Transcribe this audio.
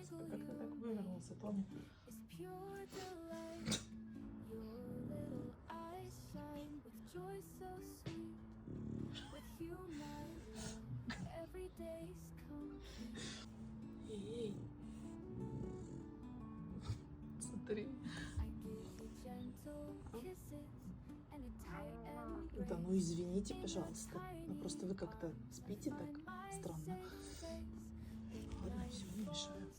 Господи, как ты так вывернулся, Тоня? Эй, смотри. Да ну извините, пожалуйста. Ну просто вы как-то спите так странно. Ладно, все, не мешаю.